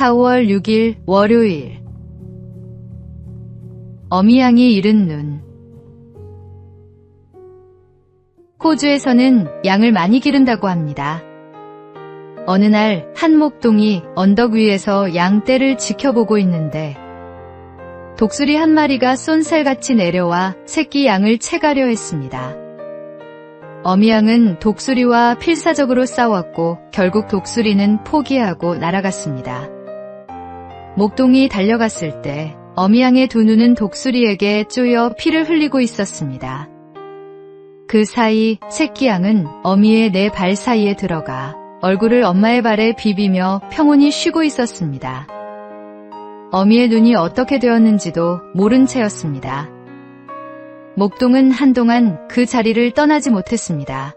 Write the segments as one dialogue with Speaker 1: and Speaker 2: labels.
Speaker 1: 4월 6일 월요일. 어미양이 잃은 눈. 호주에서는 양을 많이 기른다고 합니다. 어느 날 한 목동이 언덕 위에서 양 떼를 지켜보고 있는데 독수리 한 마리가 쏜살같이 내려와 새끼 양을 채가려 했습니다. 어미양은 독수리와 필사적으로 싸웠고 결국 독수리는 포기하고 날아갔습니다. 목동이 달려갔을 때 어미양의 두 눈은 독수리에게 쪼여 피를 흘리고 있었습니다. 그 사이 새끼 양은 어미의 네 발 사이에 들어가 얼굴을 엄마의 발에 비비며 평온히 쉬고 있었습니다. 어미의 눈이 어떻게 되었는지도 모른 채였습니다. 목동은 한동안 그 자리를 떠나지 못했습니다.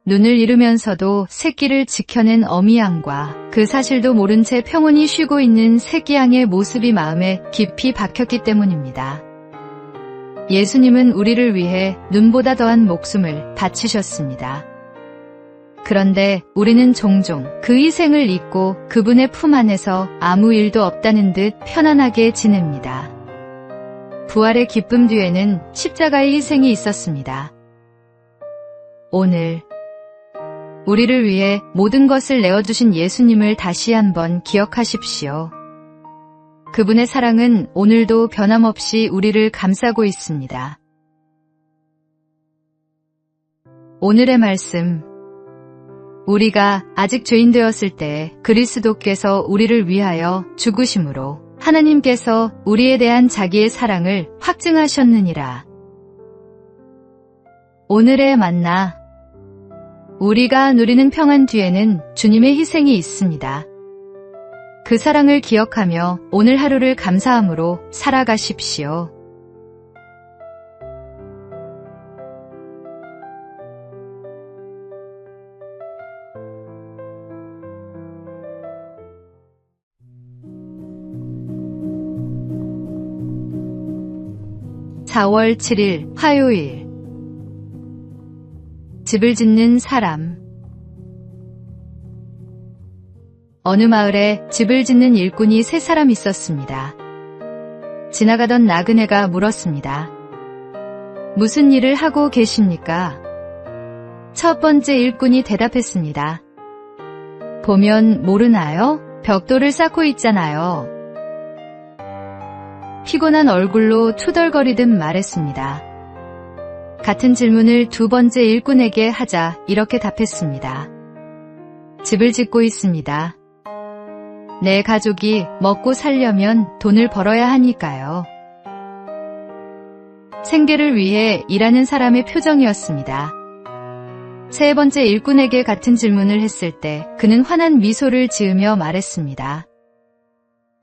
Speaker 1: 눈을 잃으면서도 새끼를 지켜낸 어미양과 그 사실도 모른 채 평온히 쉬고 있는 새끼양의 모습이 마음에 깊이 박혔기 때문입니다. 예수님은 우리를 위해 눈보다 더한 목숨을 바치셨습니다. 그런데 우리는 종종 그 희생을 잊고 그분의 품 안에서 아무 일도 없다는 듯 편안하게 지냅니다. 부활의 기쁨 뒤에는 십자가의 희생이 있었습니다. 오늘 우리를 위해 모든 것을 내어주신 예수님을 다시 한번 기억하십시오. 그분의 사랑은 오늘도 변함없이 우리를 감싸고 있습니다. 오늘의 말씀. 우리가 아직 죄인 되었을 때 그리스도께서 우리를 위하여 죽으심으로 하나님께서 우리에 대한 자기의 사랑을 확증하셨느니라. 오늘의 만나. 우리가 누리는 평안 뒤에는 주님의 희생이 있습니다. 그 사랑을 기억하며 오늘 하루를 감사함으로 살아가십시오. (4월 7일) 화요일. 집을 짓는 사람. 어느 마을에 집을 짓는 일꾼이 세 사람 있었습니다. 지나가던 나그네가 물었습니다. 무슨 일을 하고 계십니까? 첫 번째 일꾼이 대답했습니다. 보면 모르나요? 벽돌을 쌓고 있잖아요. 피곤한 얼굴로 투덜거리듯 말했습니다. 같은 질문을 두 번째 일꾼에게 하자 이렇게 답했습니다. 집을 짓고 있습니다. 내 가족이 먹고 살려면 돈을 벌어야 하니까요. 생계를 위해 일하는 사람의 표정이었습니다. 세 번째 일꾼에게 같은 질문을 했을 때 그는 환한 미소를 지으며 말했습니다.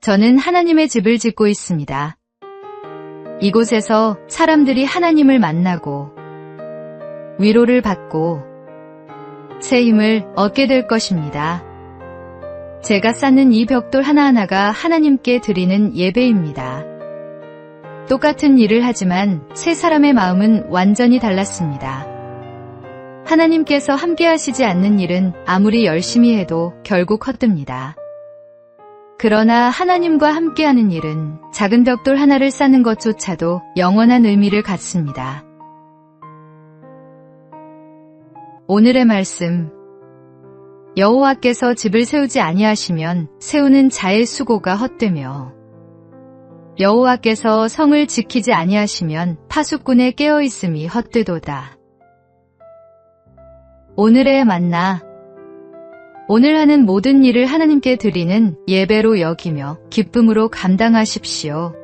Speaker 1: 저는 하나님의 집을 짓고 있습니다. 이곳에서 사람들이 하나님을 만나고 위로를 받고 새 힘을 얻게 될 것입니다. 제가 쌓는 이 벽돌 하나하나가 하나님께 드리는 예배입니다. 똑같은 일을 하지만 세 사람의 마음은 완전히 달랐습니다. 하나님께서 함께 하시지 않는 일은 아무리 열심히 해도 결국 헛됩니다. 그러나 하나님과 함께하는 일은 작은 벽돌 하나를 쌓는 것조차도 영원한 의미를 갖습니다. 오늘의 말씀. 여호와께서 집을 세우지 아니하시면 세우는 자의 수고가 헛되며 여호와께서 성을 지키지 아니하시면 파수꾼의 깨어있음이 헛되도다. 오늘의 만나. 오늘 하는 모든 일을 하나님께 드리는 예배로 여기며 기쁨으로 감당하십시오.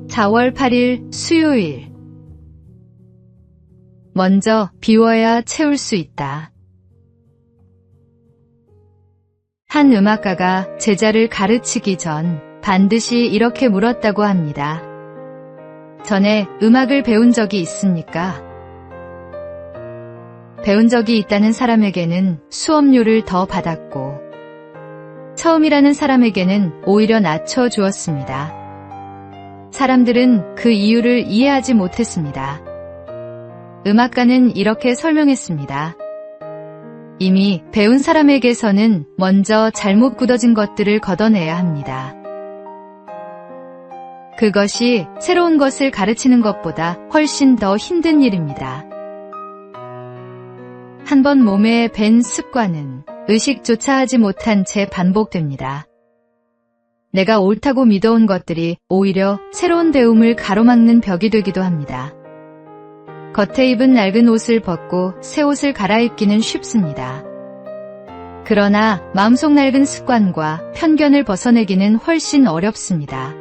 Speaker 1: (4월 8일) 수요일. 먼저 비워야 채울 수 있다. 한 음악가가 제자를 가르치기 전 반드시 이렇게 물었다고 합니다. 전에 음악을 배운 적이 있습니까? 배운 적이 있다는 사람에게는 수업료를 더 받았고 처음이라는 사람에게는 오히려 낮춰 주었습니다. 사람들은 그 이유를 이해하지 못했습니다. 음악가는 이렇게 설명했습니다. 이미 배운 사람에게서는 먼저 잘못 굳어진 것들을 걷어내야 합니다. 그것이 새로운 것을 가르치는 것보다 훨씬 더 힘든 일입니다. 한번 몸에 밴 습관은 의식조차 하지 못한 채 반복됩니다. 내가 옳다고 믿어온 것들이 오히려 새로운 배움을 가로막는 벽이 되기도 합니다. 겉에 입은 낡은 옷을 벗고 새 옷을 갈아입기는 쉽습니다. 그러나 마음속 낡은 습관과 편견을 벗어내기는 훨씬 어렵습니다.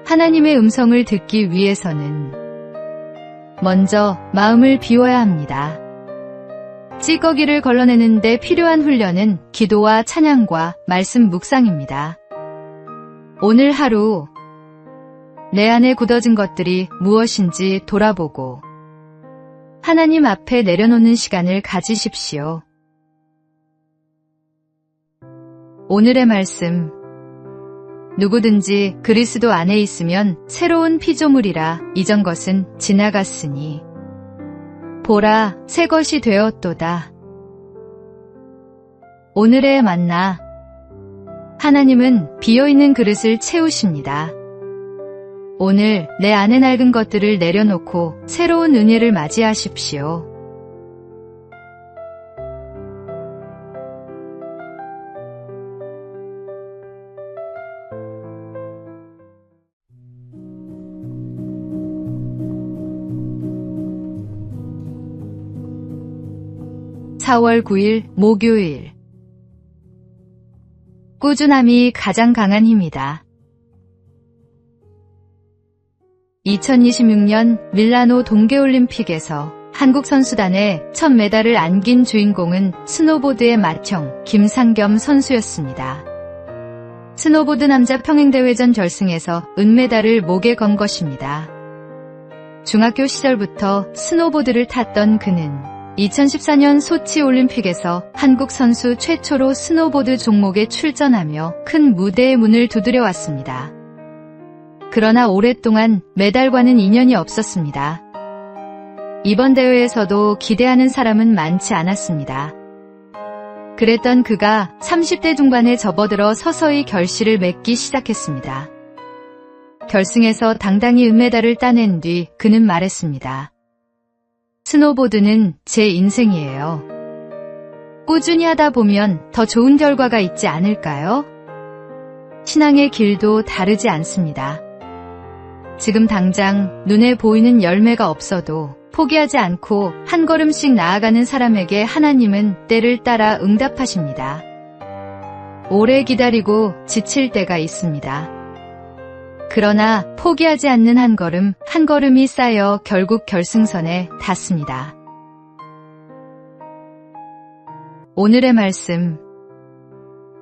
Speaker 1: 하나님의 음성을 듣기 위해서는 먼저 마음을 비워야 합니다. 찌꺼기를 걸러내는 데 필요한 훈련은 기도와 찬양과 말씀 묵상입니다. 오늘 하루 내 안에 굳어진 것들이 무엇인지 돌아보고 하나님 앞에 내려놓는 시간을 가지십시오. 오늘의 말씀. 누구든지 그리스도 안에 있으면 새로운 피조물이라 이전 것은 지나갔으니 보라 새 것이 되었도다. 오늘의 만나. 하나님은 비어있는 그릇을 채우십니다. 오늘 내 안에 낡은 것들을 내려놓고 새로운 은혜를 맞이하십시오. (4월 9일) 목요일. 꾸준함이 가장 강한 힘이다. 2026년 밀라노 동계올림픽에서 한국 선수단의 첫 메달을 안긴 주인공은 스노보드의 맏형 김상겸 선수였습니다. 스노보드 남자 평행대회전 결승에서 은메달을 목에 건 것입니다. 중학교 시절부터 스노보드를 탔던 그는 2014년 소치 올림픽에서 한국 선수 최초로 스노보드 종목에 출전하며 큰 무대의 문을 두드려 왔습니다. 그러나 오랫동안 메달과는 인연이 없었습니다. 이번 대회에서도 기대하는 사람은 많지 않았습니다. 그랬던 그가 30대 중반에 접어들어 서서히 결실을 맺기 시작했습니다. 결승에서 당당히 은메달을 따낸 뒤 그는 말했습니다. 스노보드는 제 인생이에요. 꾸준히 하다 보면 더 좋은 결과가 있지 않을까요? 신앙의 길도 다르지 않습니다. 지금 당장 눈에 보이는 열매가 없어도 포기하지 않고 한 걸음씩 나아가는 사람에게 하나님은 때를 따라 응답하십니다. 오래 기다리고 지칠 때가 있습니다. 그러나 포기하지 않는 한 걸음이 쌓여 결국 결승선에 닿습니다. 오늘의 말씀.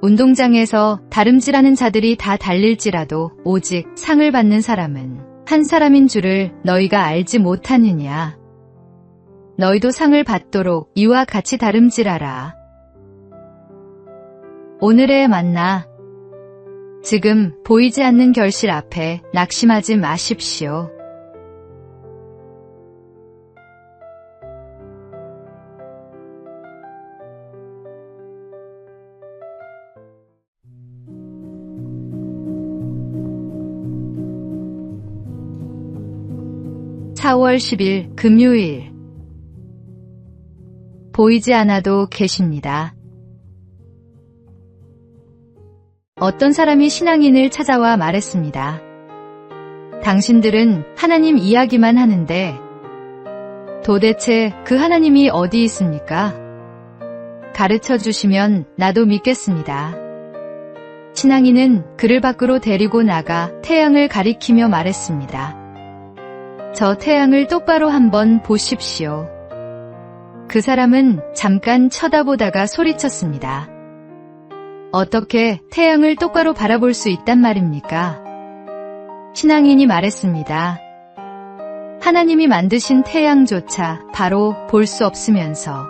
Speaker 1: 운동장에서 다름질하는 자들이 다 달릴지라도 오직 상을 받는 사람은 한 사람인 줄을 너희가 알지 못하느냐. 너희도 상을 받도록 이와 같이 다름질하라. 오늘의 만나. 지금 보이지 않는 결실 앞에 낙심하지 마십시오. (4월 10일) 금요일. 보이지 않아도 계십니다. 어떤 사람이 신앙인을 찾아와 말했습니다. 당신들은 하나님 이야기만 하는데 도대체 그 하나님이 어디 있습니까? 가르쳐 주시면 나도 믿겠습니다. 신앙인은 그를 밖으로 데리고 나가 태양을 가리키며 말했습니다. 저 태양을 똑바로 한번 보십시오. 그 사람은 잠깐 쳐다보다가 소리쳤습니다. 어떻게 태양을 똑바로 바라볼 수 있단 말입니까? 신앙인이 말했습니다. 하나님이 만드신 태양조차 바로 볼 수 없으면서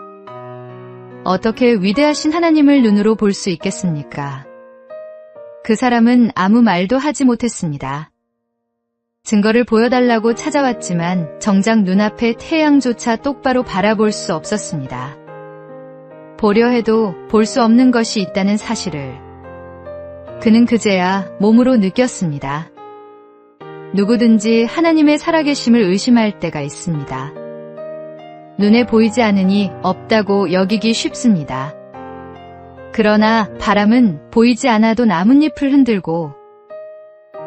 Speaker 1: 어떻게 위대하신 하나님을 눈으로 볼 수 있겠습니까? 그 사람은 아무 말도 하지 못했습니다. 증거를 보여달라고 찾아왔지만 정작 눈앞에 태양조차 똑바로 바라볼 수 없었습니다. 보려 해도 볼 수 없는 것이 있다는 사실을 그는 그제야 몸으로 느꼈습니다. 누구든지 하나님의 살아계심을 의심할 때가 있습니다. 눈에 보이지 않으니 없다고 여기기 쉽습니다. 그러나 바람은 보이지 않아도 나뭇잎을 흔들고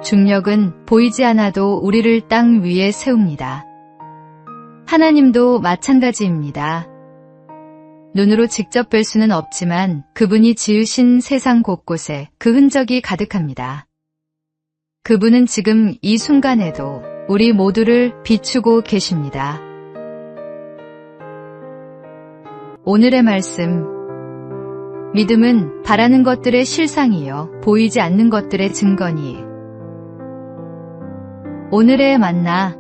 Speaker 1: 중력은 보이지 않아도 우리를 땅 위에 세웁니다. 하나님도 마찬가지입니다. 눈으로 직접 뵐 수는 없지만 그분이 지으신 세상 곳곳에 그 흔적이 가득합니다. 그분은 지금 이 순간에도 우리 모두를 비추고 계십니다. 오늘의 말씀. 믿음은 바라는 것들의 실상이요 보이지 않는 것들의 증거니. 오늘의 만나.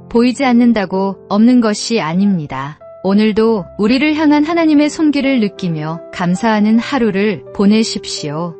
Speaker 1: 보이지 않는다고 없는 것이 아닙니다. 오늘도 우리를 향한 하나님의 손길을 느끼며 감사하는 하루를 보내십시오.